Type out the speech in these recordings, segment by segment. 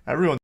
Everyone.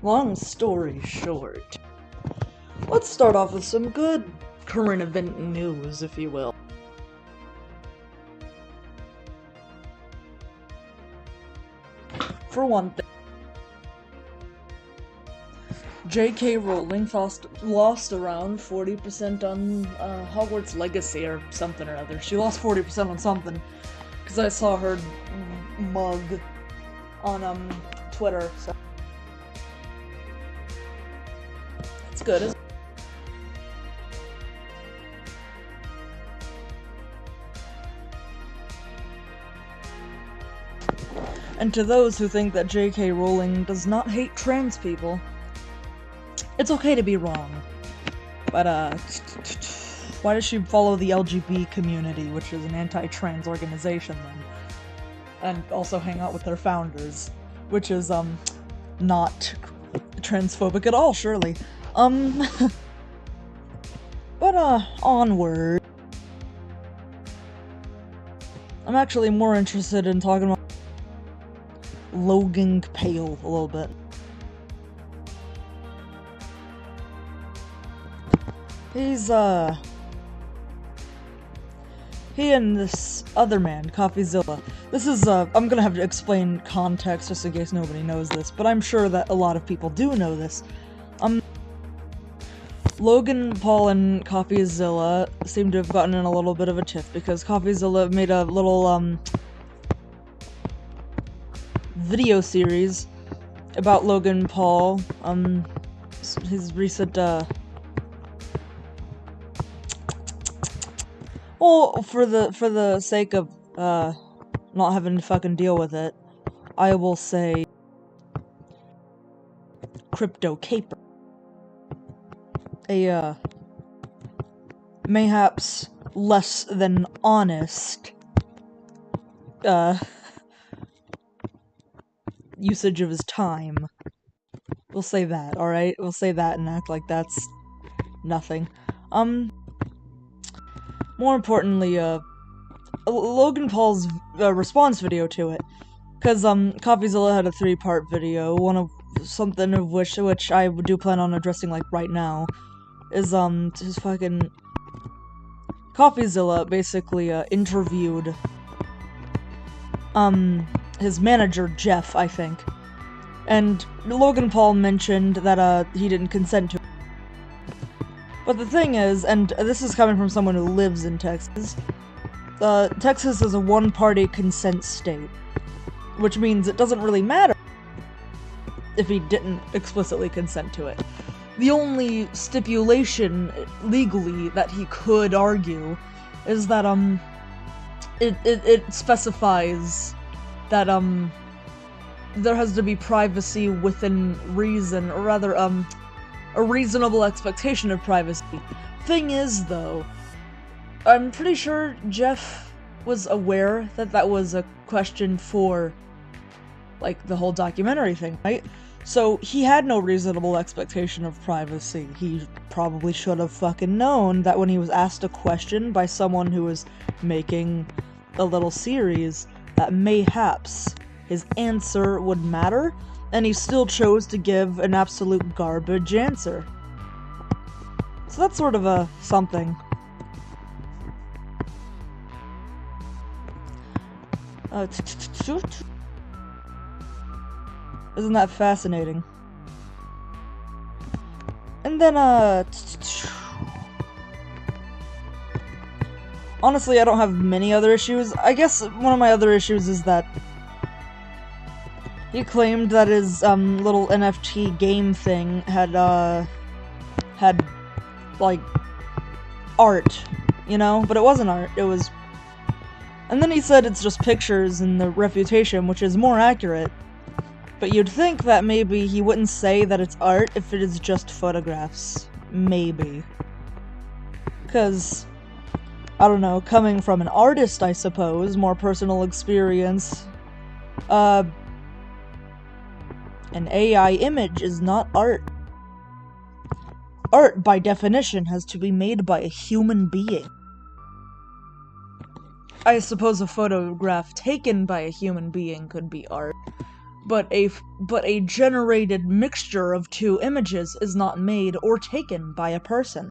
Long story short, let's start off with some good current event news, if you will. For one thing, J.K. Rowling lost around 40% on Hogwarts Legacy or something or other. She lost 40% on something, because I saw her mug on Twitter, so it's good, isn't it? And to those who think that J.K. Rowling does not hate trans people, it's okay to be wrong. But, why does she follow the LGBT community, which is an anti-trans organization, then? And also hang out with their founders, which is, not transphobic at all, surely. But, onward. I'm actually more interested in talking about Logan Paul a little bit. He and this other man, Coffeezilla. This is, I'm gonna have to explain context just in case nobody knows this, but I'm sure that a lot of people do know this. Logan Paul and Coffeezilla seem to have gotten in a little bit of a tiff because Coffeezilla made a little, video series about Logan Paul, his recent, well, for the sake of, not having to fucking deal with it, I will say Crypto Caper. A, mayhaps less than honest, usage of his time. We'll say that, alright? We'll say that and act like that's nothing. More importantly, Logan Paul's response video to it. Cause, Coffeezilla had a 3-part video, one of something of which I do plan on addressing, like, right now, is, his fucking... Coffeezilla basically, interviewed, his manager, Jeff, I think. And Logan Paul mentioned that, he didn't consent to it. But the thing is, and this is coming from someone who lives in Texas, Texas is a one-party consent state. Which means it doesn't really matter if he didn't explicitly consent to it. The only stipulation, legally, that he could argue is that, it specifies that, there has to be privacy within reason, or rather, a reasonable expectation of privacy. Thing is, though, I'm pretty sure Jeff was aware that that was a question for, like, the whole documentary thing, right? So, he had no reasonable expectation of privacy. He probably should have fucking known that when he was asked a question by someone who was making a little series, that mayhaps his answer would matter, and he still chose to give an absolute garbage answer. So that's sort of a something. Isn't that fascinating? And then, honestly, I don't have many other issues. I guess one of my other issues is that he claimed that his, little NFT game thing had, like, art, you know? But it wasn't art, it was... And then he said it's just pictures in the refutation, which is more accurate. But you'd think that maybe he wouldn't say that it's art if it is just photographs. Maybe. 'Cause, I don't know, coming from an artist, I suppose, more personal experience, an AI image is not art. Art, by definition, has to be made by a human being. I suppose a photograph taken by a human being could be art, but a generated mixture of two images is not made or taken by a person.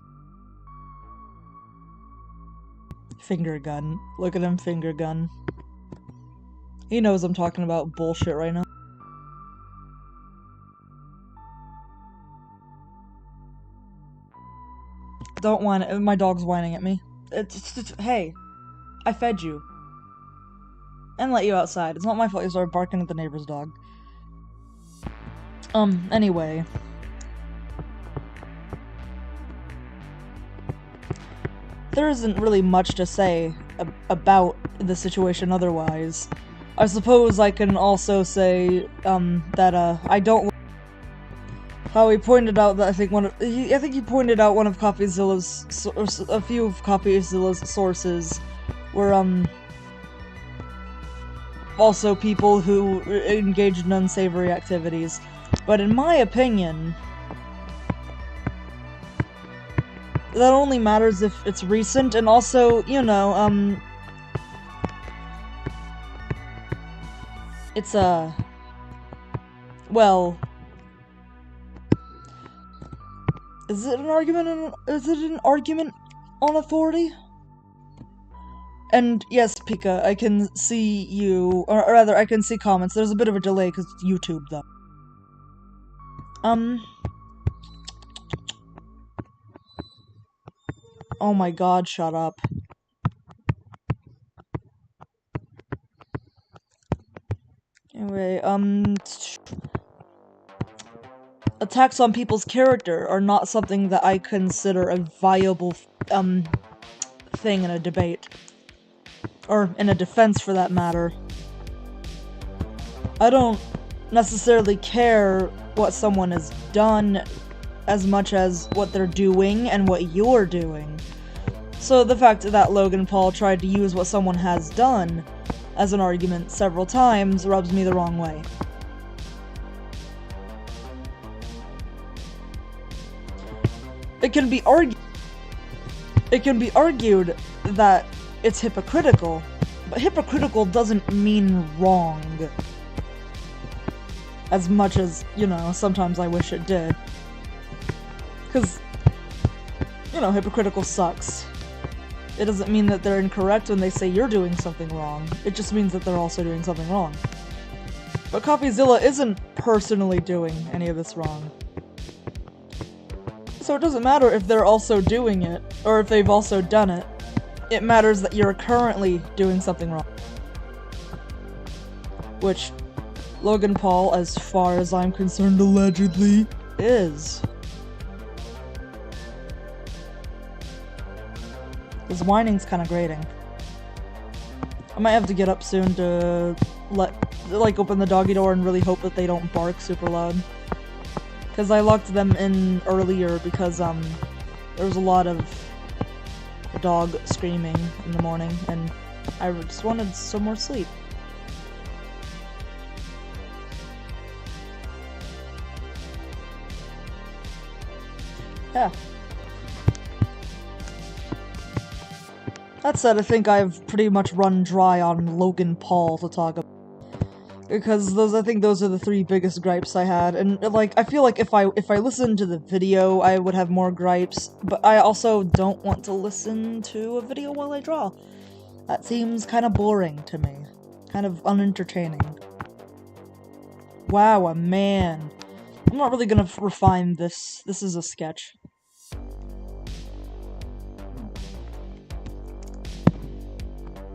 Finger gun. Look at him, finger gun. He knows I'm talking about bullshit right now. Don't whine. My dog's whining at me. Hey, I fed you. And let you outside. It's not my fault you started barking at the neighbor's dog. Anyway. There isn't really much to say about the situation otherwise. I suppose I can also say, that, I don't... How he pointed out that I think he pointed out one of CopyZilla's... a few of CopyZilla's sources were, also people who engaged in unsavory activities. But in my opinion, that only matters if it's recent, and also, you know, it's well, is it an argument on authority? And yes, Pika, I can see you, or rather, I can see comments. There's a bit of a delay because it's YouTube, though. Oh my god, shut up. Anyway, attacks on people's character are not something that I consider a viable, thing in a debate. Or in a defense, for that matter. I don't necessarily care what someone has done as much as what they're doing and what you're doing. So the fact that Logan Paul tried to use what someone has done as an argument several times rubs me the wrong way. It can be argued that it's hypocritical, but hypocritical doesn't mean wrong. As much as, you know, sometimes I wish it did. Because, you know, hypocritical sucks. It doesn't mean that they're incorrect when they say you're doing something wrong. It just means that they're also doing something wrong. But CopyZilla isn't personally doing any of this wrong. So it doesn't matter if they're also doing it, or if they've also done it. It matters that you're currently doing something wrong. Which Logan Paul, as far as I'm concerned, allegedly is. His whining's kind of grating. I might have to get up soon to open the doggy door and really hope that they don't bark super loud. Because I locked them in earlier because, there was a lot of dog screaming in the morning, and I just wanted some more sleep. Yeah. That said, I think I've pretty much run dry on Logan Paul to talk about. Because I think those are the three biggest gripes I had, and like, I feel like if I listened to the video, I would have more gripes, but I also don't want to listen to a video while I draw. That seems kind of boring to me. Kind of unentertaining. Wow, a man. I'm not really gonna refine this. This is a sketch.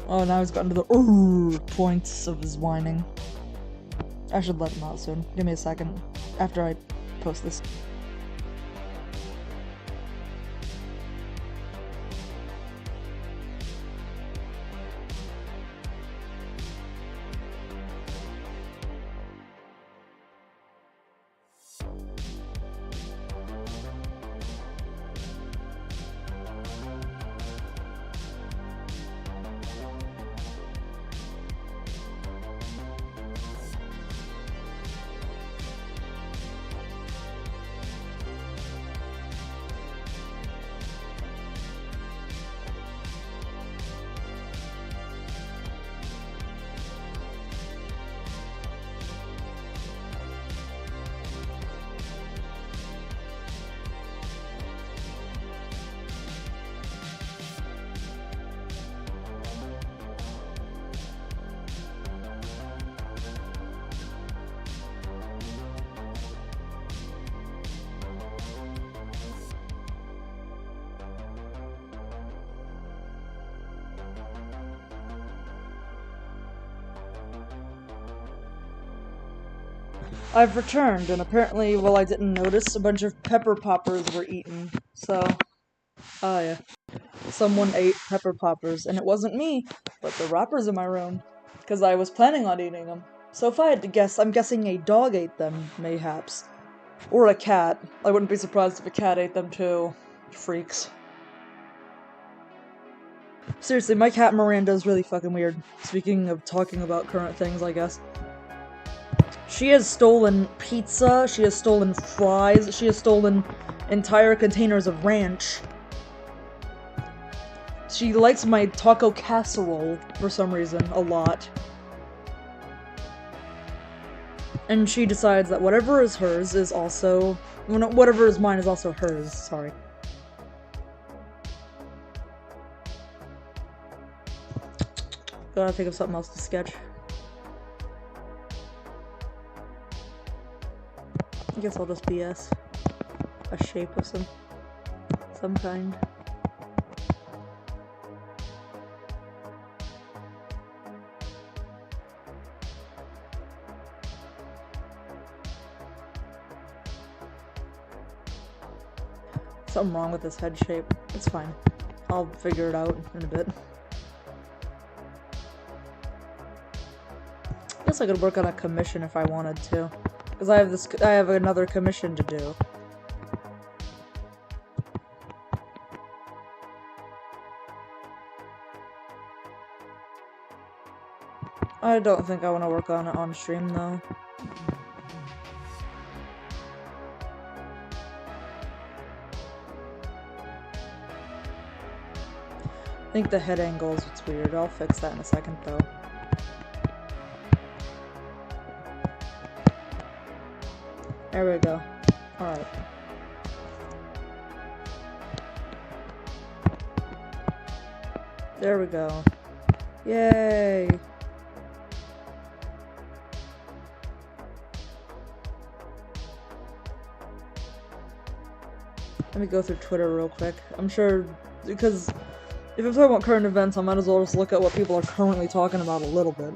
Oh, now he's gotten to the points of his whining. I should let him out soon. Give me a second after I post this. I've returned, and apparently, while I didn't notice, a bunch of pepper poppers were eaten. So, oh yeah. Someone ate pepper poppers, and it wasn't me, but the wrappers in my room. Because I was planning on eating them. So if I had to guess, I'm guessing a dog ate them, mayhaps. Or a cat. I wouldn't be surprised if a cat ate them too. Freaks. Seriously, my cat Miranda is really fucking weird. Speaking of talking about current things, I guess. She has stolen pizza, she has stolen fries, she has stolen entire containers of ranch. She likes my taco casserole, for some reason, a lot. And she decides that whatever is hers is also... whatever is mine is also hers, sorry. Gotta think of something else to sketch. I guess I'll just BS. A shape of some kind. Something wrong with this head shape. It's fine. I'll figure it out in a bit. Guess I could work on a commission if I wanted to. Because I have another commission to do. I don't think I want to work on it on stream though. I think the head angle is what's weird. I'll fix that in a second though. There we go. Alright. There we go. Yay! Let me go through Twitter real quick. I'm sure, because if I'm talking about current events, I might as well just look at what people are currently talking about a little bit.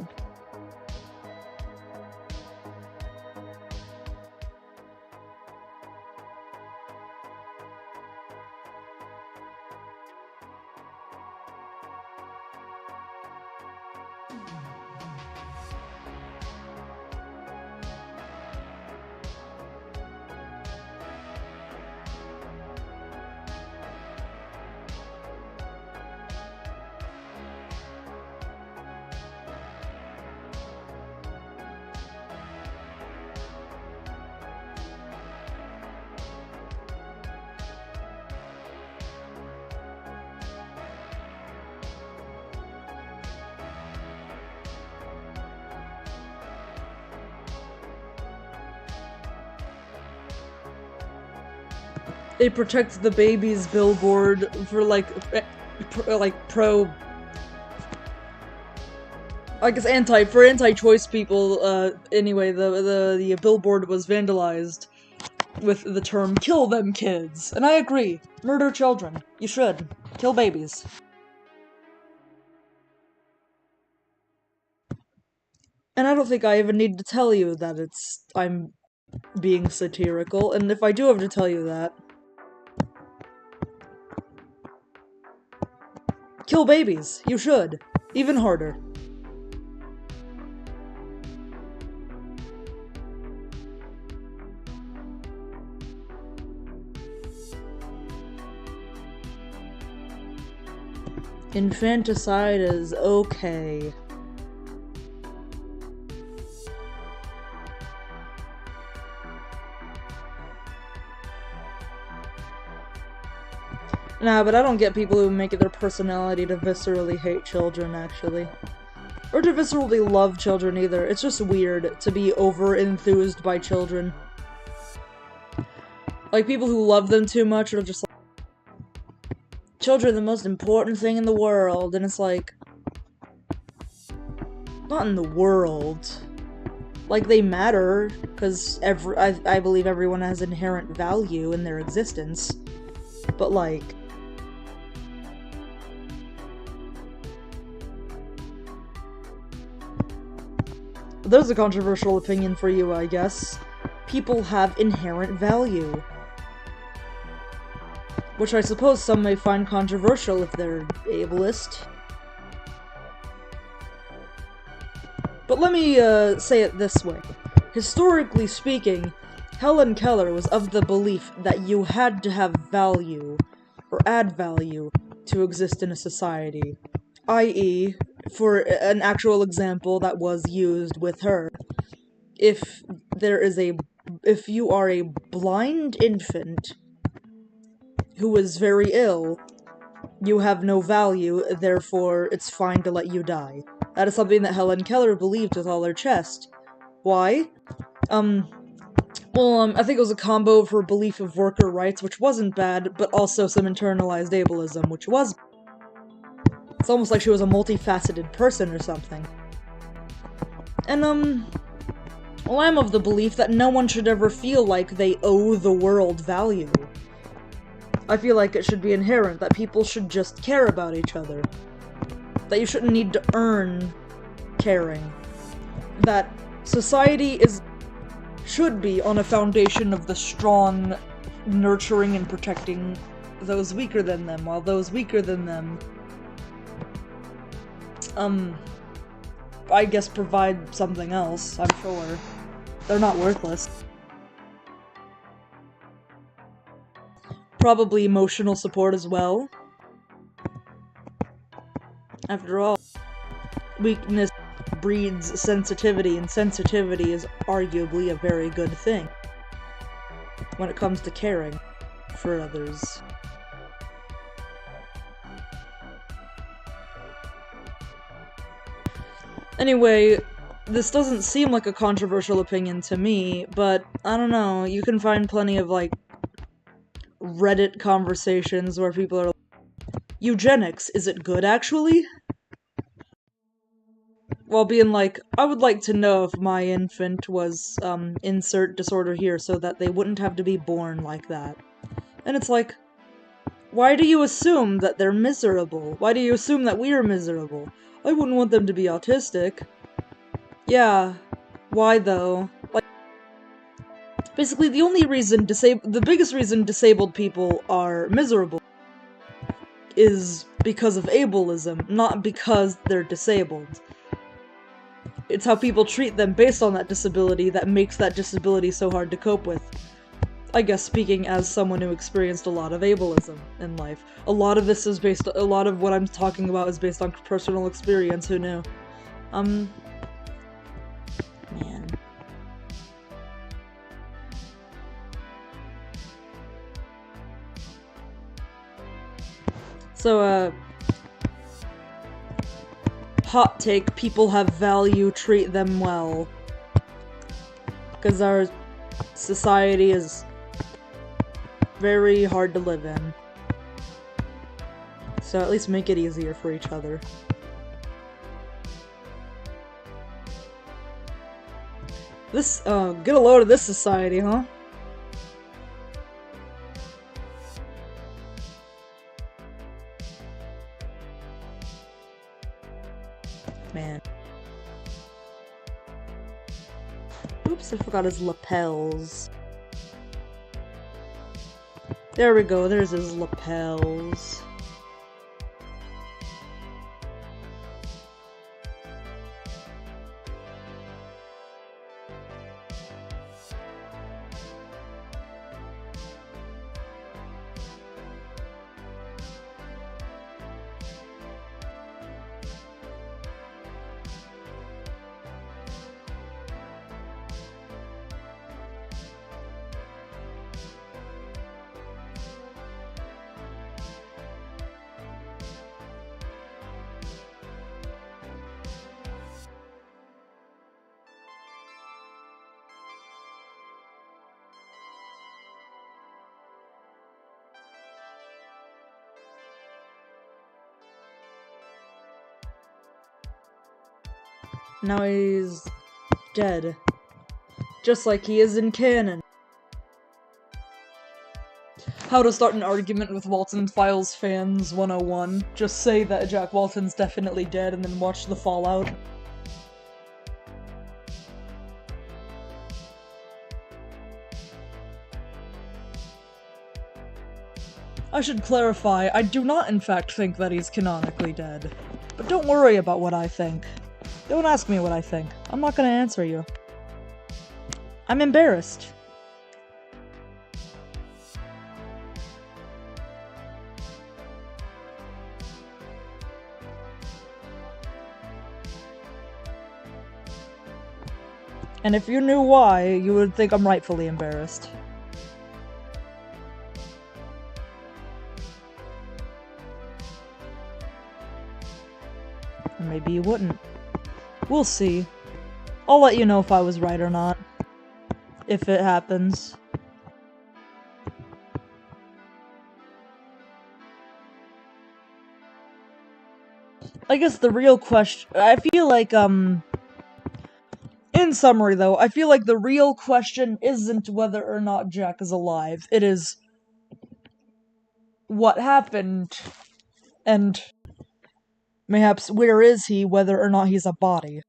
It protects the baby's billboard for pro, I guess anti-choice people. Anyway, the billboard was vandalized with the term "kill them kids," and I agree. Murder children. You should kill babies. And I don't think I even need to tell you that I'm being satirical, and if I do have to tell you that, kill babies. You should. Even harder. Infanticide is okay. Nah, but I don't get people who make it their personality to viscerally hate children, actually. Or to viscerally love children, either. It's just weird to be over-enthused by children. Like, people who love them too much are just like, children are the most important thing in the world, and it's like, not in the world. Like, they matter, because I believe everyone has inherent value in their existence. But, like, there's a controversial opinion for you, I guess. people have inherent value. Which I suppose some may find controversial if they're ableist. But let me say it this way. Historically speaking, Helen Keller was of the belief that you had to have value, or add value, to exist in a society. I.e., for an actual example that was used with her, if you are a blind infant who is very ill, you have no value, therefore it's fine to let you die. That is something that Helen Keller believed with all her chest. Why? I think it was a combo of her belief of worker rights, which wasn't bad, but also some internalized ableism, which was bad. It's almost like she was a multifaceted person or something. And, I'm of the belief that no one should ever feel like they owe the world value. I feel like it should be inherent that people should just care about each other. That you shouldn't need to earn caring. That society should be on a foundation of the strong, nurturing and protecting those weaker than them, while those weaker than them, I guess provide something else, I'm sure. They're not worthless. Probably emotional support as well. After all, weakness breeds sensitivity, and sensitivity is arguably a very good thing when it comes to caring for others. Anyway, this doesn't seem like a controversial opinion to me, but I don't know, you can find plenty of, like, Reddit conversations where people are like, eugenics, is it good actually? While being like, I would like to know if my infant was, insert disorder here so that they wouldn't have to be born like that. And it's like, why do you assume that they're miserable? Why do you assume that we're miserable? I wouldn't want them to be autistic. Yeah, why though? Like, basically the biggest reason disabled people are miserable is because of ableism, not because they're disabled. It's how people treat them based on that disability that makes that disability so hard to cope with. I guess speaking as someone who experienced a lot of ableism in life. A lot of what I'm talking about is based on personal experience, who knew? Man. So, hot take, people have value, treat them well. Because our society is very hard to live in. So at least make it easier for each other. This, get a load of this society, huh? Man. Oops, I forgot his lapels. There we go, there's his lapels. Now he's dead. Just like he is in canon. How to start an argument with Walton Files fans 101. Just say that Jack Walton's definitely dead and then watch the fallout. I should clarify, I do not in fact think that he's canonically dead. But don't worry about what I think. Don't ask me what I think. I'm not gonna answer you. I'm embarrassed. And if you knew why, you would think I'm rightfully embarrassed. Or maybe you wouldn't. We'll see. I'll let you know if I was right or not. If it happens. I guess the real question... I feel like, in summary, though, I feel like the real question isn't whether or not Jack is alive. It is... what happened, and... mayhaps where is he, whether or not he's a body.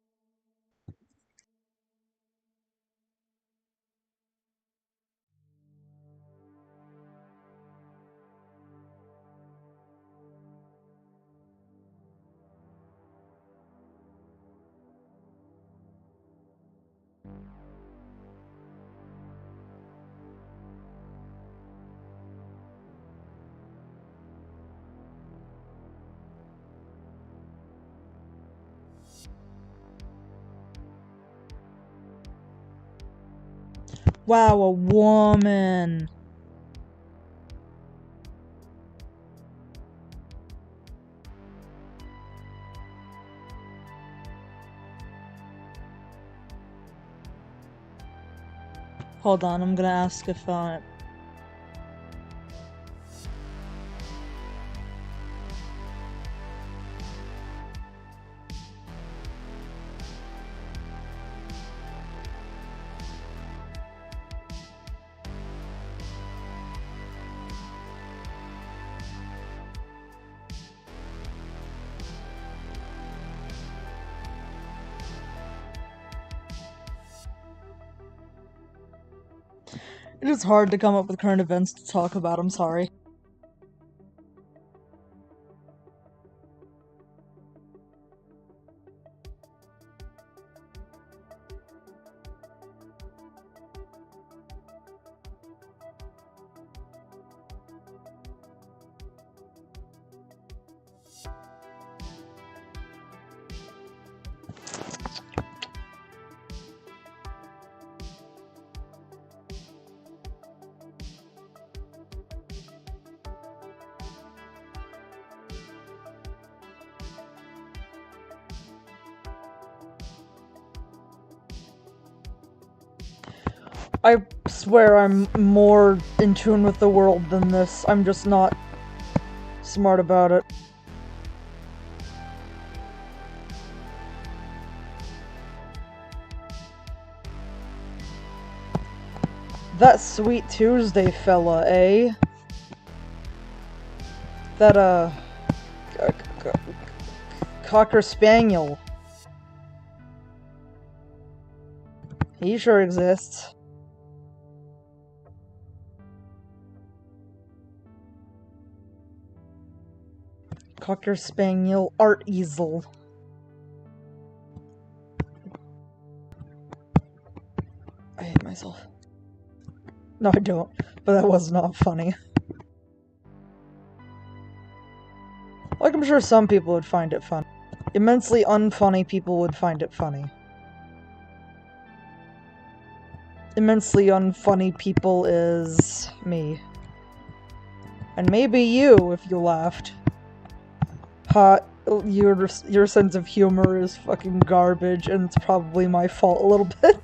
Wow, a woman. Hold on, I'm gonna ask if, It is hard to come up with current events to talk about, I'm sorry. I swear I'm more in tune with the world than this. I'm just not smart about it. That Sweet Tuesday fella, eh? That, Cocker Spaniel. He sure exists. Cocker Spaniel art easel. I hate myself. No, I don't. But that was not funny. Like, I'm sure some people would find it funny. Immensely unfunny people would find it funny. Immensely unfunny people is me. And maybe you, if you laughed. Your sense of humor is fucking garbage, and it's probably my fault a little bit.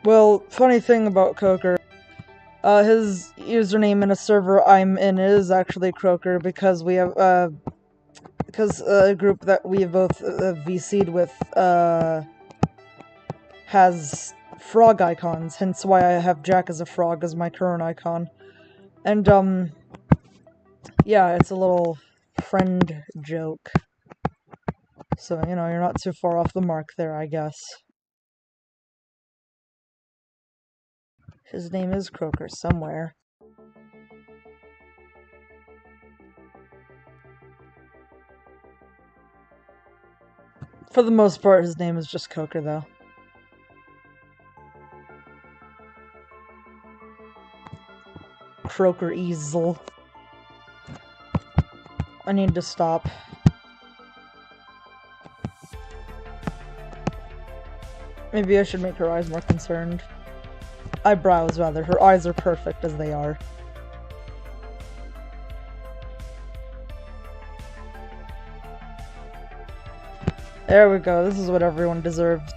Well, funny thing about Coker, his username in a server I'm in is actually Croaker, because we have, because a group that we both VC'd with has frog icons, hence why I have Jack as a frog as my current icon. And, yeah, it's a little friend joke. So, you know, you're not too far off the mark there, I guess. His name is Croaker somewhere. For the most part, his name is just Croaker, though. Croaker Easel. I need to stop. Maybe I should make her eyes more concerned. Eyebrows, rather. Her eyes are perfect as they are. There we go. This is what everyone deserves.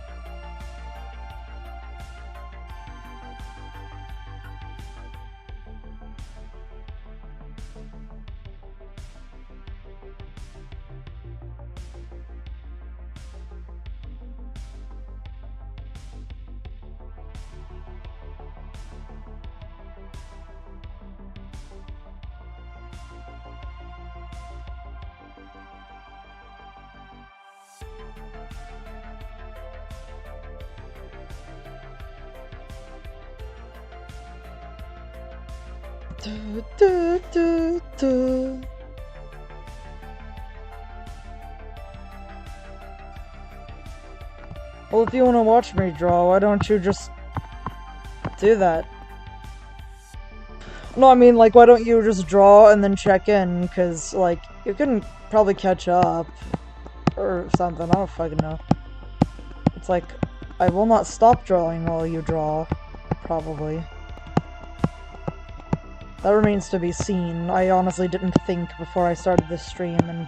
Well, if you want to watch me draw, why don't you just do that? No, I mean, like, why don't you just draw and then check in? Because, like, you can probably catch up. Or something, I don't fucking know. It's like, I will not stop drawing while you draw. Probably. That remains to be seen. I honestly didn't think before I started this stream, and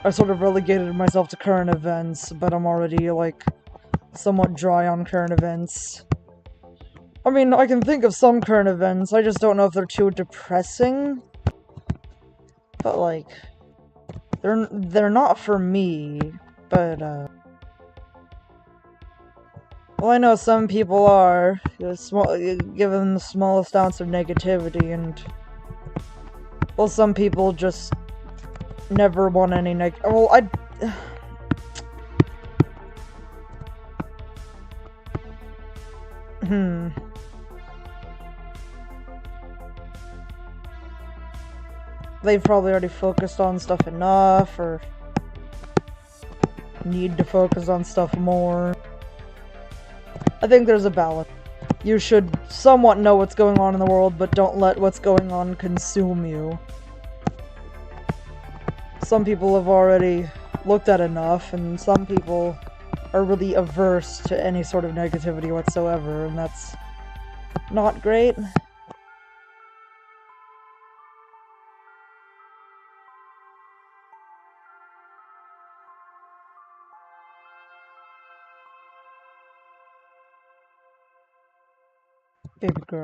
I sort of relegated myself to current events, but I'm already, like, somewhat dry on current events. I mean, I can think of some current events, I just don't know if they're too depressing. But, like, they're not for me, but, well, I know some people are, given the smallest ounce of negativity, and, well, some people just never want any well, They've probably already focused on stuff enough, or need to focus on stuff more. I think there's a balance. You should somewhat know what's going on in the world, but don't let what's going on consume you. Some people have already looked at enough, and some people are really averse to any sort of negativity whatsoever, and that's not great. Baby girl.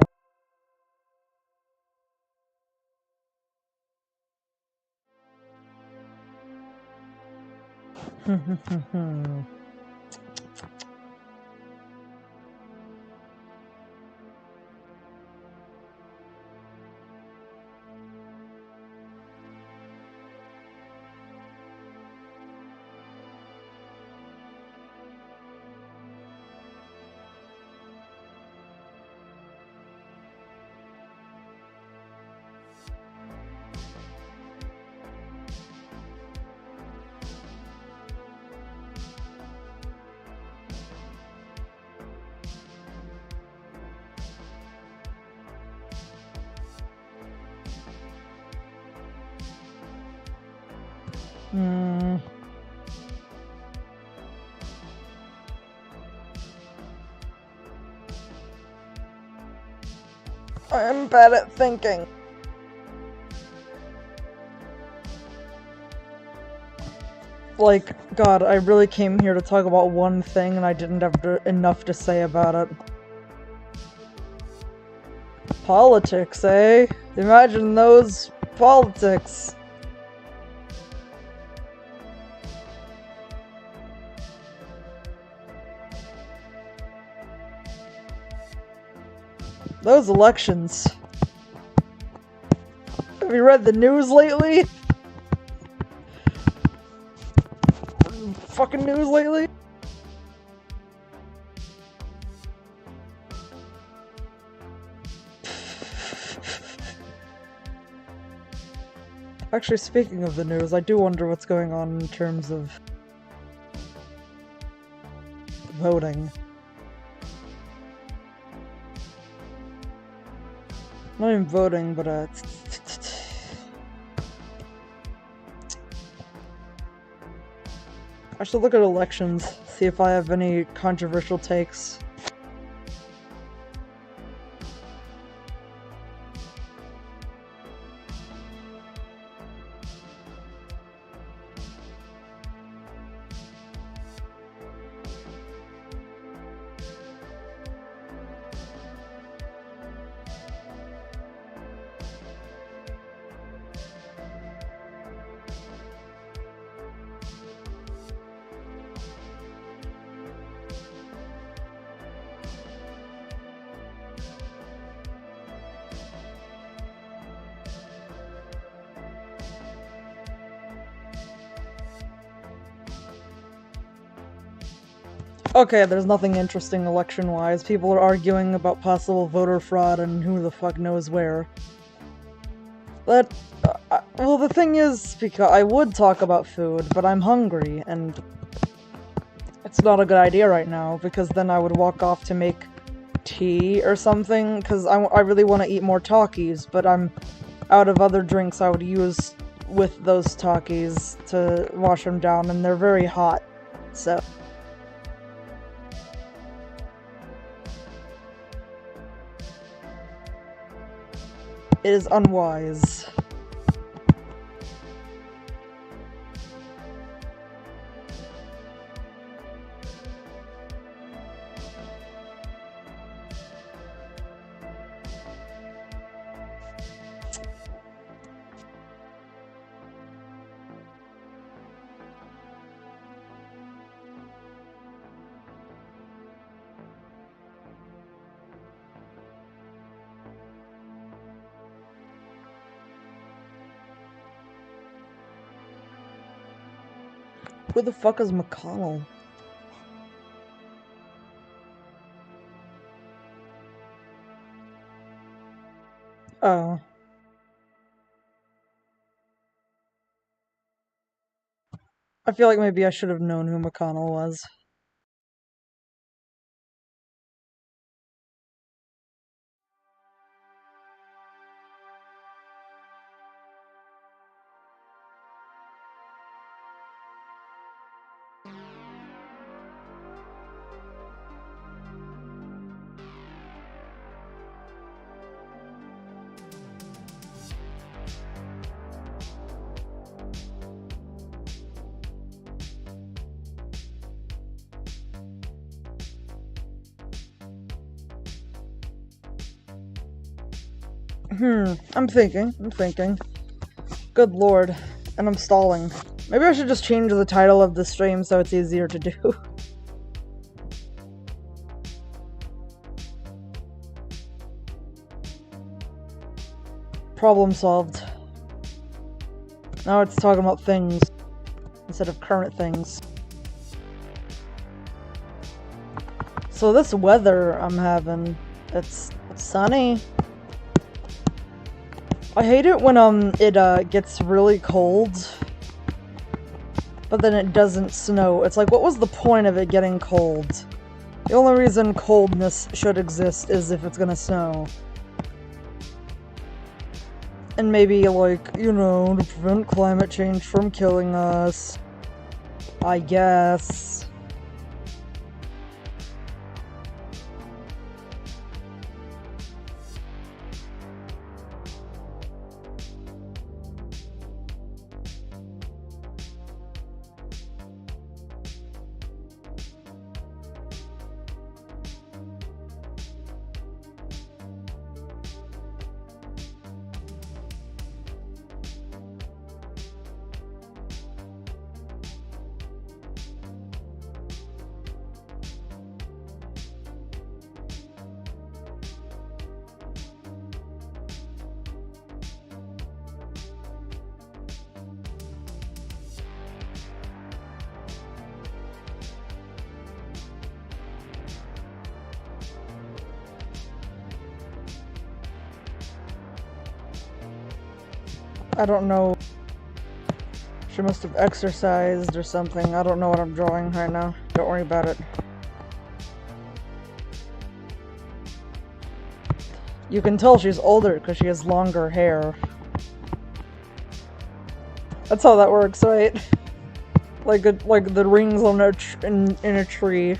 I'm bad at thinking. Like, God, I really came here to talk about one thing and I didn't have enough to say about it. Politics, eh? Imagine those politics. Those elections. Have you read the news lately? Fucking news lately? Actually, speaking of the news, I do wonder what's going on in terms of voting. Not even voting, but I should look at elections, see if I have any controversial takes. Okay, there's nothing interesting election-wise. People are arguing about possible voter fraud and who the fuck knows where. But, well, the thing is, because I would talk about food, but I'm hungry, and it's not a good idea right now, because then I would walk off to make tea or something, because I really want to eat more Takis, but I'm out of other drinks I would use with those Takis to wash them down, and they're very hot, so... It is unwise. Who the fuck is McConnell? Oh. I feel like maybe I should have known who McConnell was. I'm thinking. Good lord. And I'm stalling. Maybe I should just change the title of the stream so it's easier to do. Problem solved. Now it's talking about things instead of current things. So this weather I'm having, it's sunny. I hate it when it gets really cold, but then it doesn't snow. It's like, what was the point of it getting cold? The only reason coldness should exist is if it's gonna snow. And maybe, like, you know, to prevent climate change from killing us. I guess. I don't know. She must have exercised or something. I don't know what I'm drawing right now. Don't worry about it. You can tell she's older because she has longer hair. That's how that works, right? Like the rings on in a tree.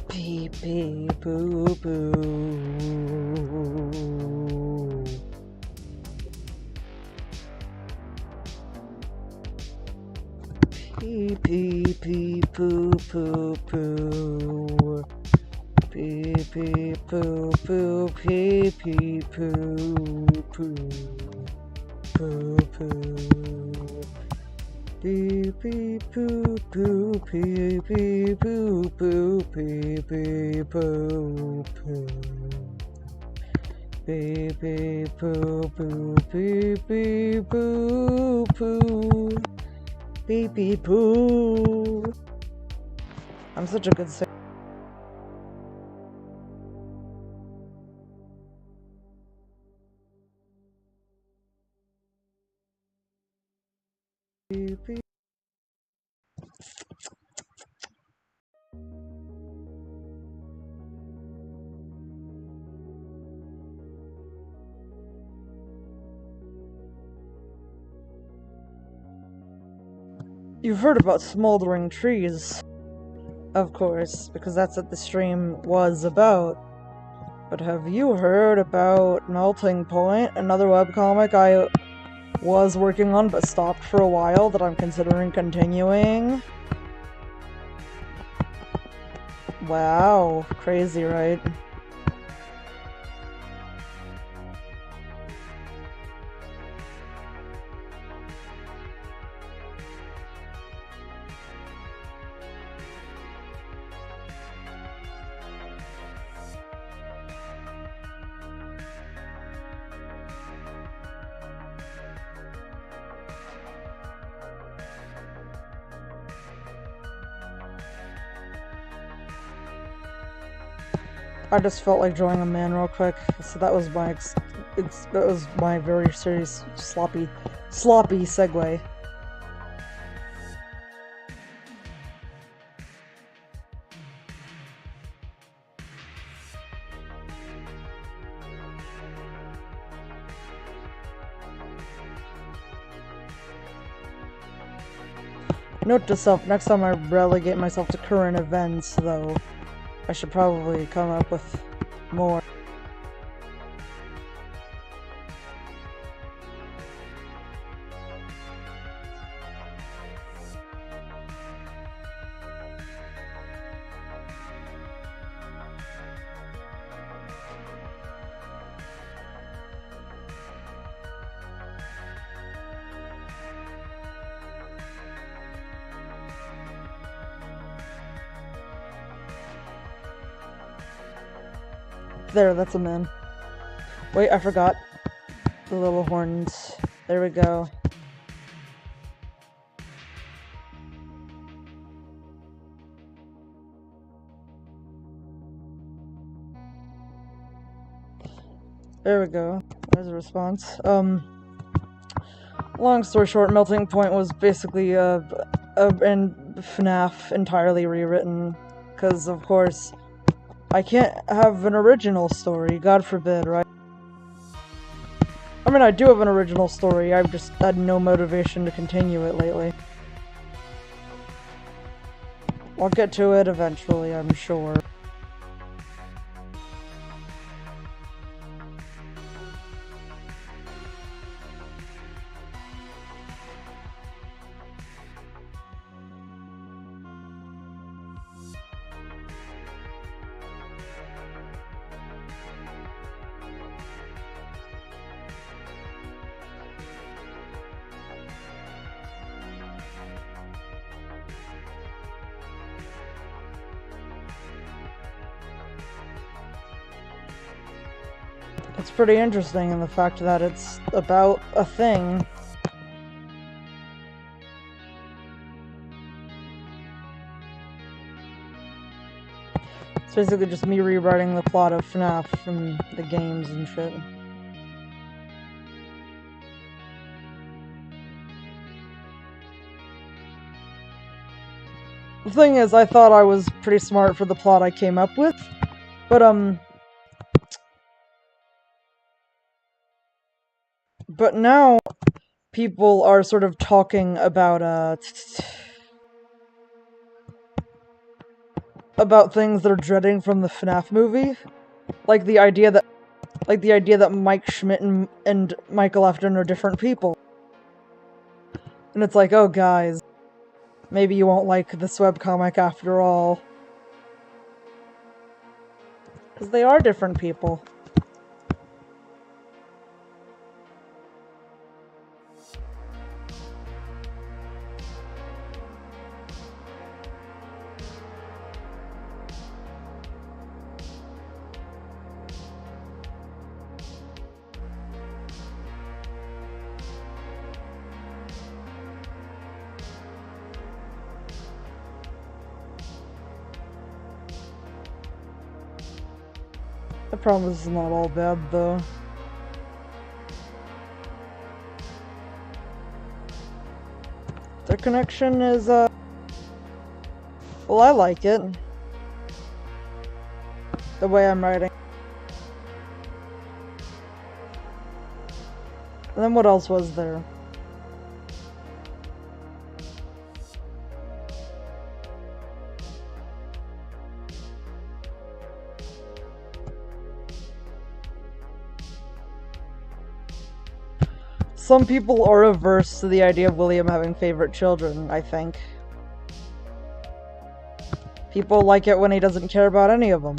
Pee pee poo poo. Pee pee pee poo poo poo. Pee pee poo poo pee pee poo poo. Poo poo. Pee pee poo poo pee pee poo poo pee pee poo poo. Pee pee poo poo pee pee poo poo. Pee pee poo. I'm such a good singer. Pee pee. You've heard about smoldering trees, of course, because that's what the stream was about. But have you heard about Melting Point, another webcomic I was working on but stopped for a while that I'm considering continuing? Wow, crazy, right? I just felt like drawing a man real quick, so that was my very serious sloppy segue. Note to self, next time I relegate myself to current events, though, I should probably come up with more. There, that's a man. Wait, I forgot the little horns. There we go. There we go. There's a response. Long story short, Melting Point was basically and FNAF entirely rewritten, because of course I can't have an original story, God forbid, right? I mean, I do have an original story, I've just had no motivation to continue it lately. I'll get to it eventually, I'm sure. It's pretty interesting in the fact that it's about a thing. It's basically just me rewriting the plot of FNAF from the games and shit. The thing is, I thought I was pretty smart for the plot I came up with, but now people are sort of talking about things they're dreading from the FNAF movie, like the idea that Mike Schmidt and Michael Afton are different people. And it's like, oh guys, maybe you won't like this webcomic after all. Because they are different people. I promise it's not all bad, though. Their connection is, well, I like it. The way I'm writing. And then what else was there? Some people are averse to the idea of William having favorite children, I think. People like it when he doesn't care about any of them.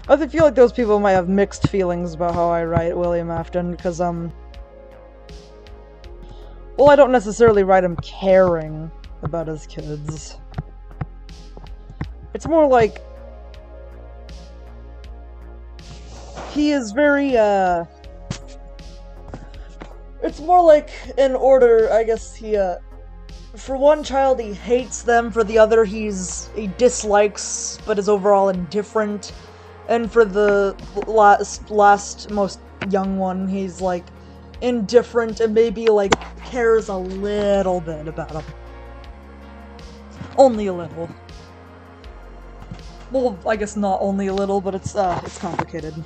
I feel like those people might have mixed feelings about how I write William Afton, because, well, I don't necessarily write him caring about his kids. It's more like he is very, it's more like in order, I guess he, for one child he hates them, for the other he dislikes, but is overall indifferent, and for the last most young one, he's, like, indifferent and maybe, like, cares a little bit about him. Only a little. Well, I guess not only a little, but it's complicated.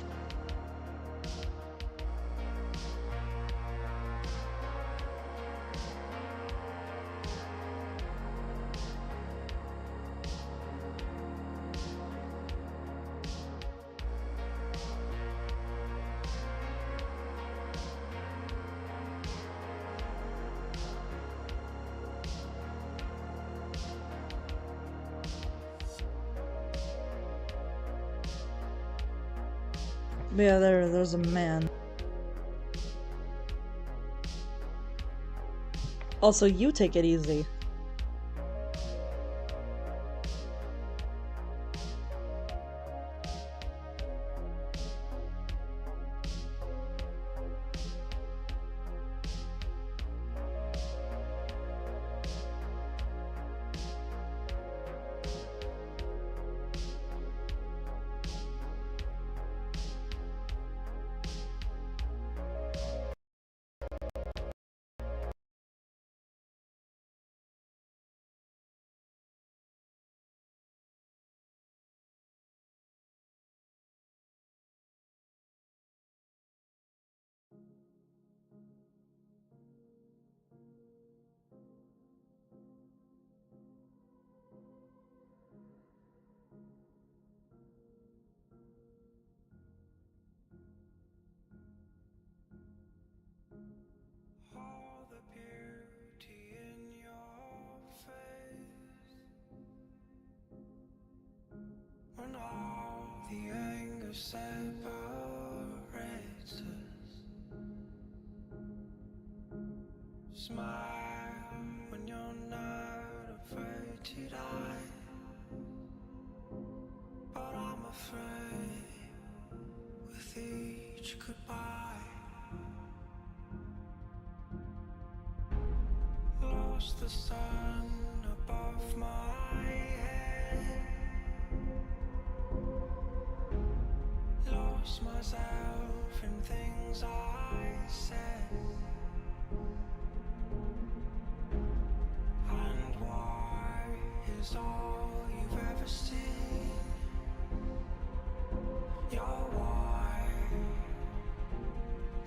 Yeah, there's a man. Also, you take it easy. All the beauty in your face, when all the anger separates us. Smile when you're not afraid to die, but I'm afraid with each goodbye. Lost the sun above my head. Lost myself in things I said. And why is all you've ever seen your why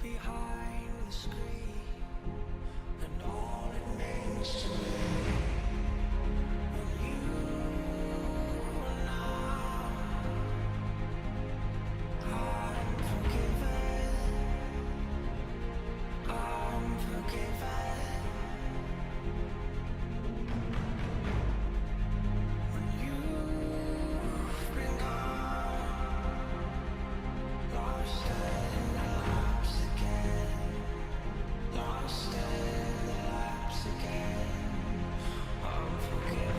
behind the screen, and all it means to me when you are now. I'm forgiven, I'm forgiven. When you've been gone, lost in the lapse again, lost in the lapse again. I'm forgiven.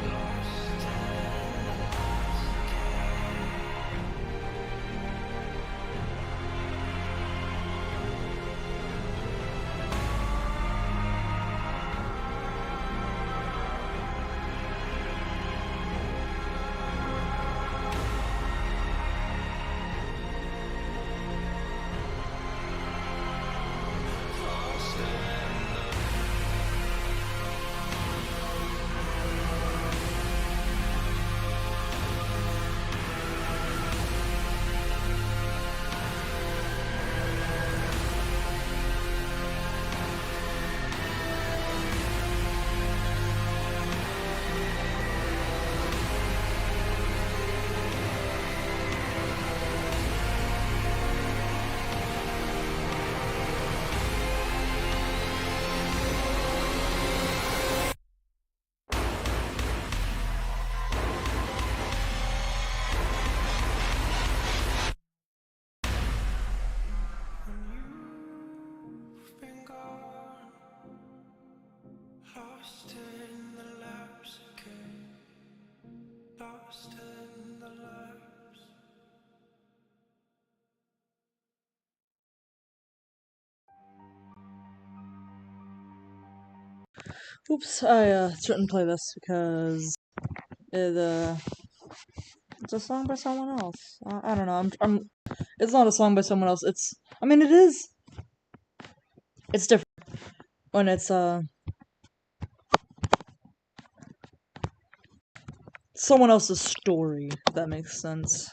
Lost in the lapse again. Lost in the You've been gone, lost in the lapse again, lost in the lapse. Oops, I shouldn't play this because it's a song by someone else. I don't know. It's not a song by someone else. I mean, it is. It's different when it's someone else's story, if that makes sense.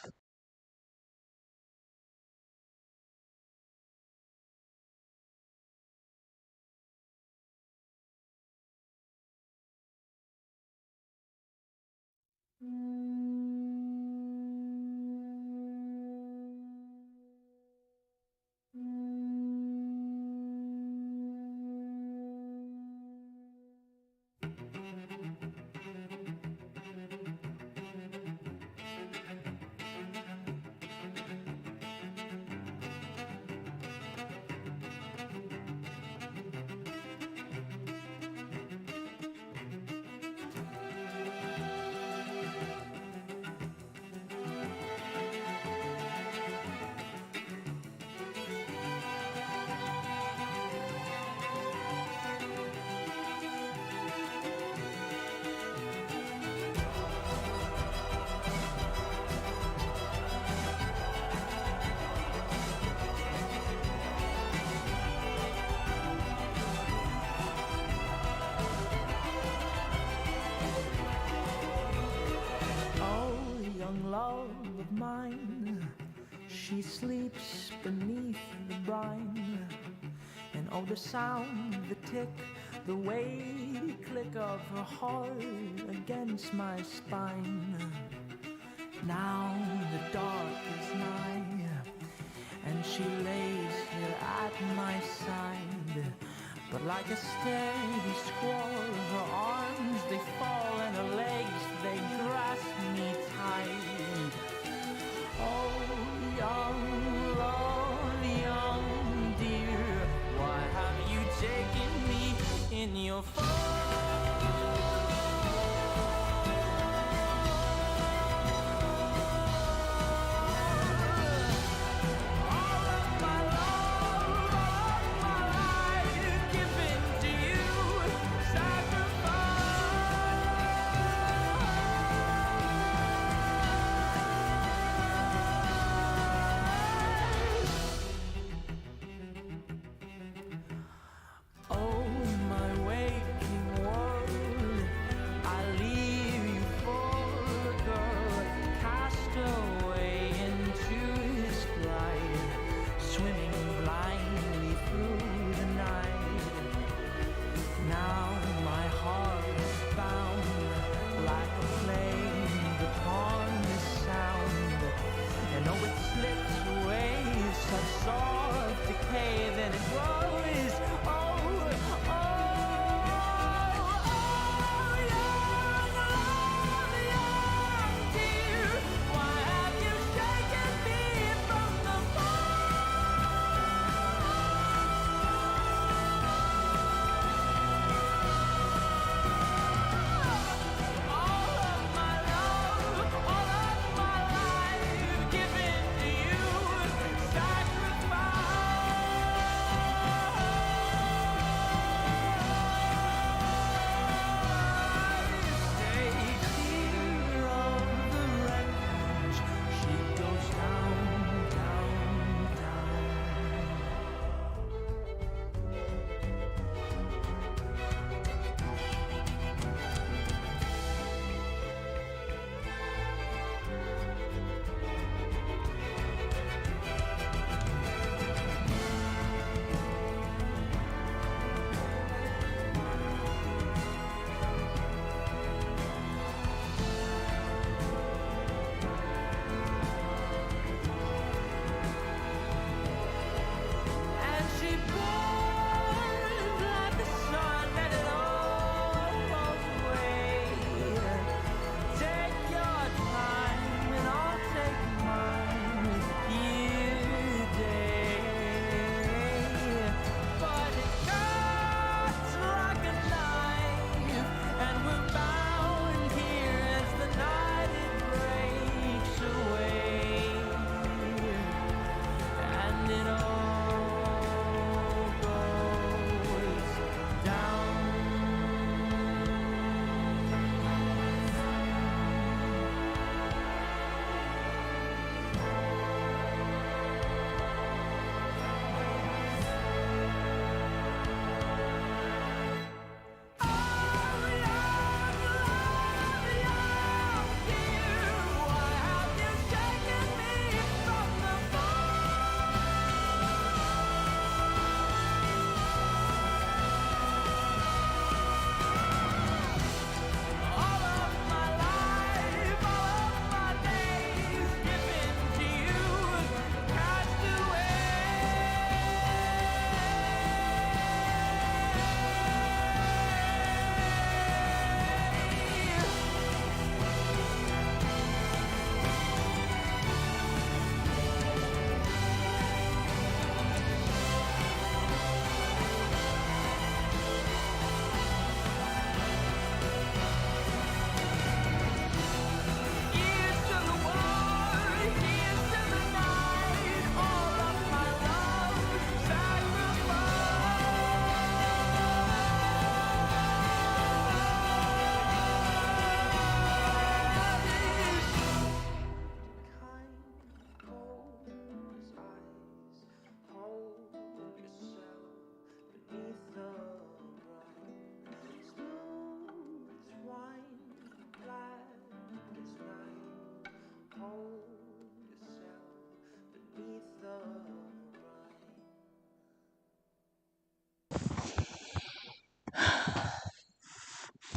She sleeps beneath the brine, and oh, the sound, the tick, the weighty click of her heart against my spine. Now the dark is nigh, and she lays here at my side. But like a steady squall, her arms they fall and her legs they grasp me tight. Oh, young love, young dear, in your phone.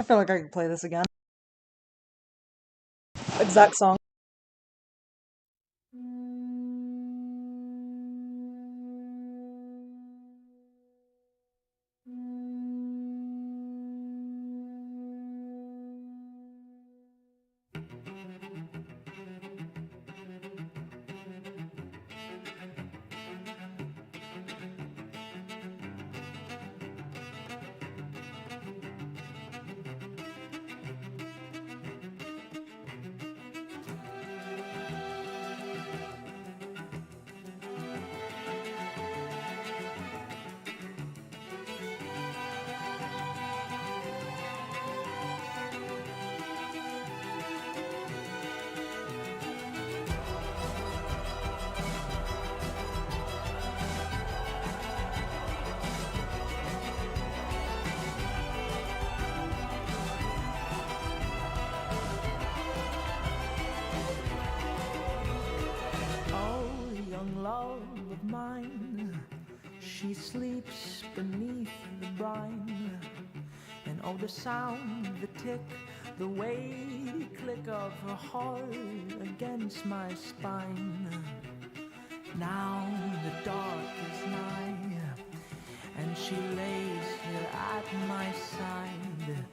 I feel like I could play this again. Exact song. she sleeps beneath the brine. And oh, the sound, the tick, the weighty click of her heart against my spine. Now the dark is nigh, and she lays here at my side.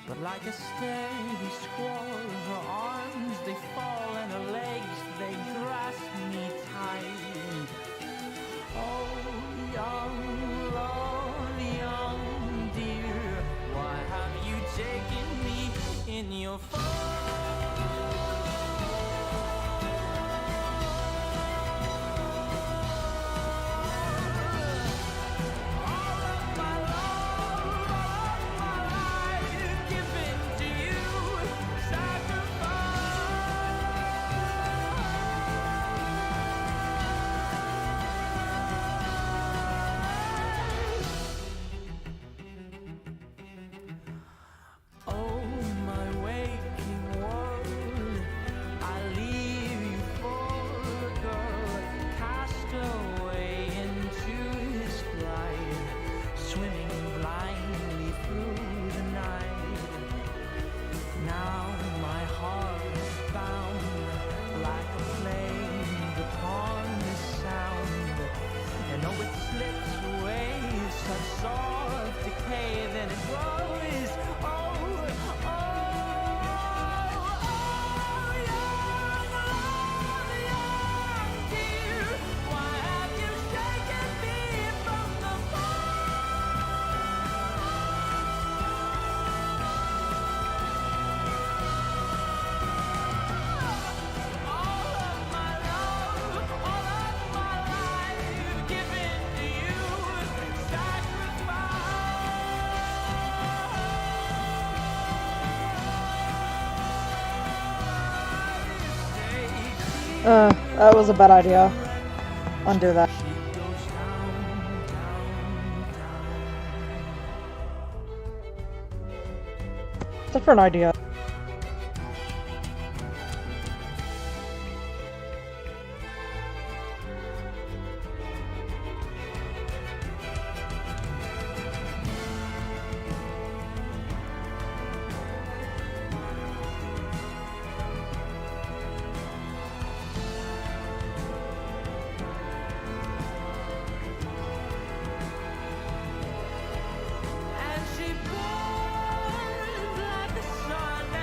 But like a steady squall, her arms they fall and her legs they grasp me tight. Oh, young love, young dear, why have you taken me in your fold? That was a bad idea. Undo that. Different idea. And she burns like the sun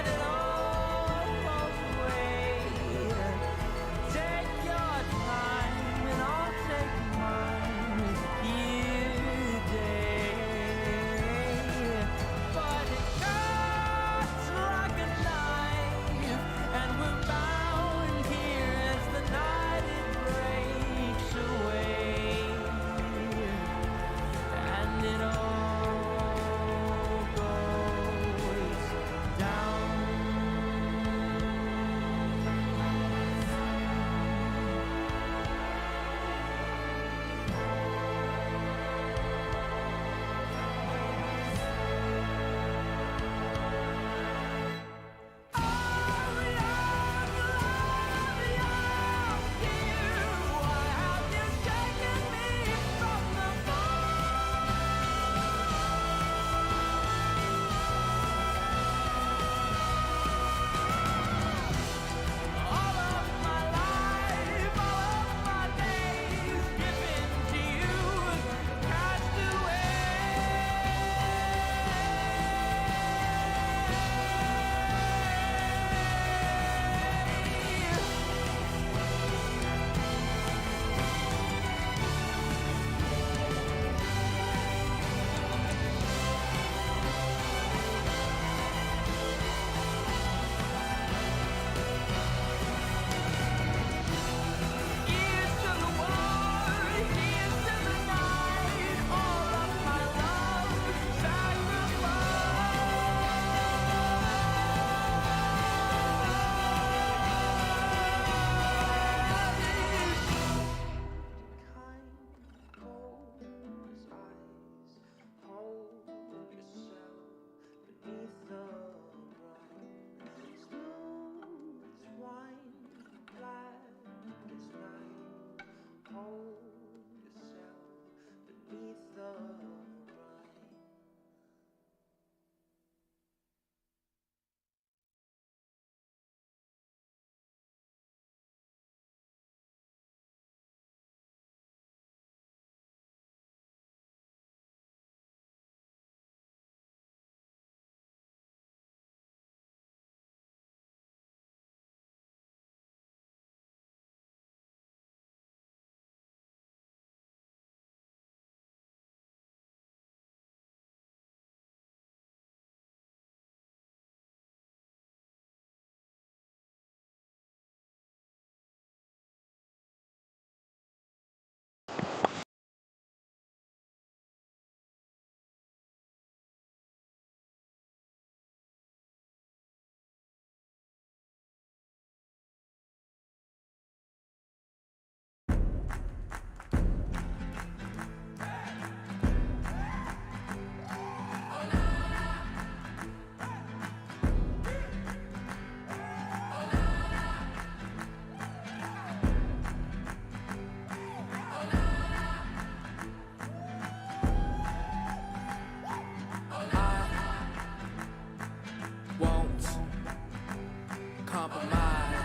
compromise.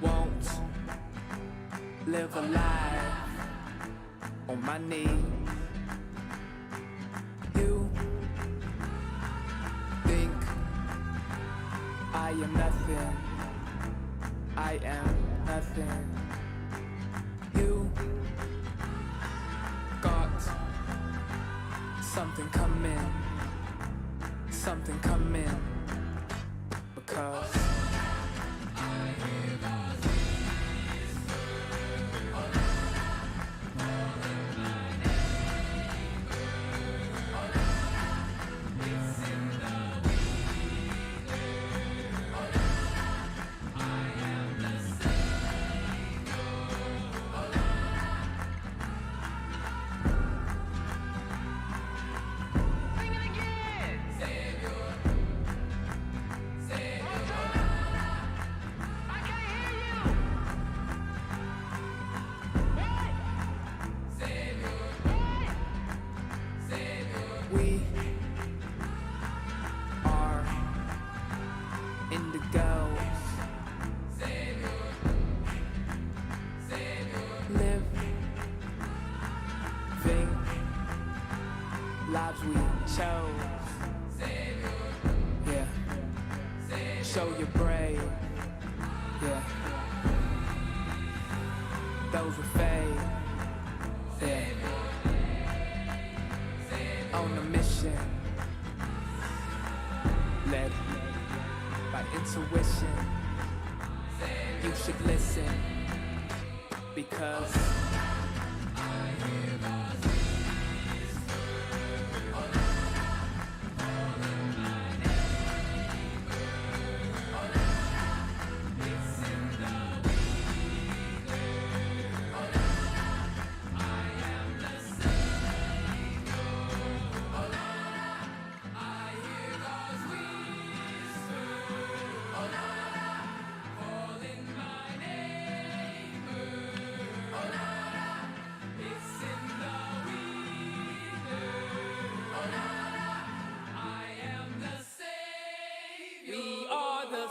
Won't live a life on my knees. You think I am nothing, I am nothing. You got something coming, because we are indigos, living lives we chose. Yeah, show you're brave. Yeah, those were fade. Yeah, on a mission, led by intuition. You should listen, because we are the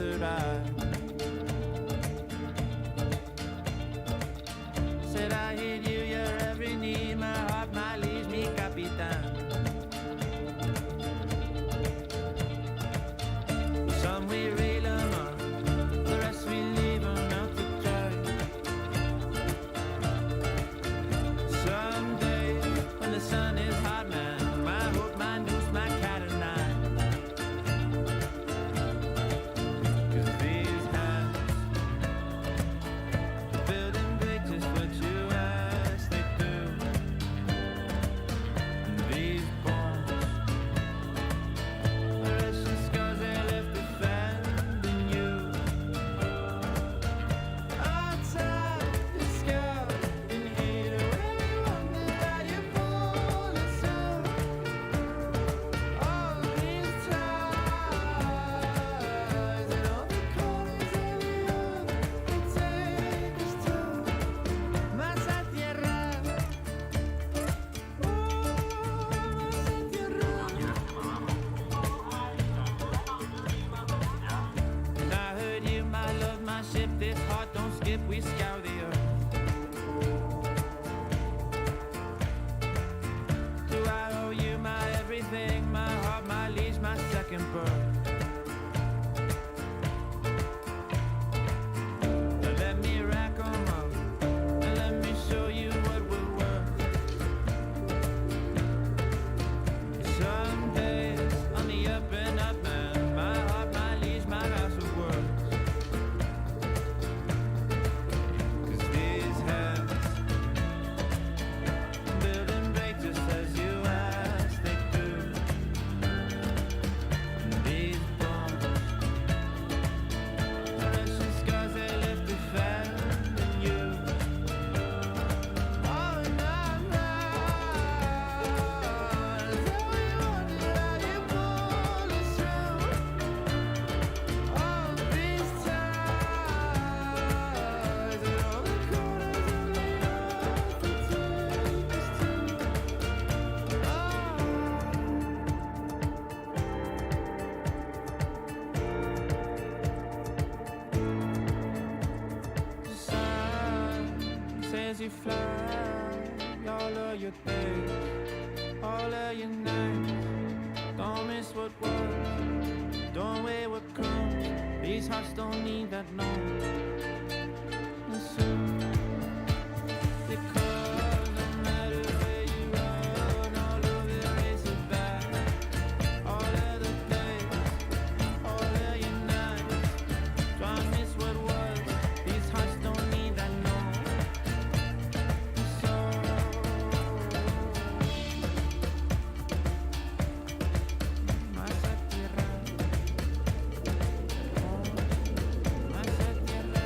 other eye. Said I hate you, your every need, my heart, my leaves, mi capitán. Some we rail 'em on, the rest we leave 'em out to dry. Someday, when the sun is hot, man, my hope, my noose, my cat and I. 'Cause these hands, building big just what you ask they do. And these bones, the Russian scars they left defending you. Our time is scarred in here, where we wonder how you pull us through. All these ties and all the corners of the earth they take us to. Más a tierra, oh, más a tierra. And I heard you, my love, my ship, this heart don't skip, we scour the earth. Do I owe you my everything, my heart, my leash, my second birth? Now let me rack 'em up, and let me show you what we're worth. Some days on the up and up, man, my heart, my leash, my house of words. 'Cause these hands, building break just as you asked they do. And these bones, the Russian scars they left defending you. Oh, now, so we wonder how you pull us through. All these ties and all the corners of the earth they take us to. The sun says you fly all of your days, all of your nights. Don't miss what was, don't wait what comes. These hearts don't need that noise. And soon, because no matter where you run, all of it races back. All of the days, all of your nights. Don't miss what was. These hearts don't need that noise. So más a tierra, oh, más a tierra.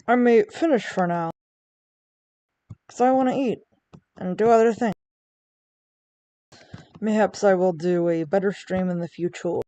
I may finish for now, because I want to eat and do other things. Mayhaps I will do a better stream in the future.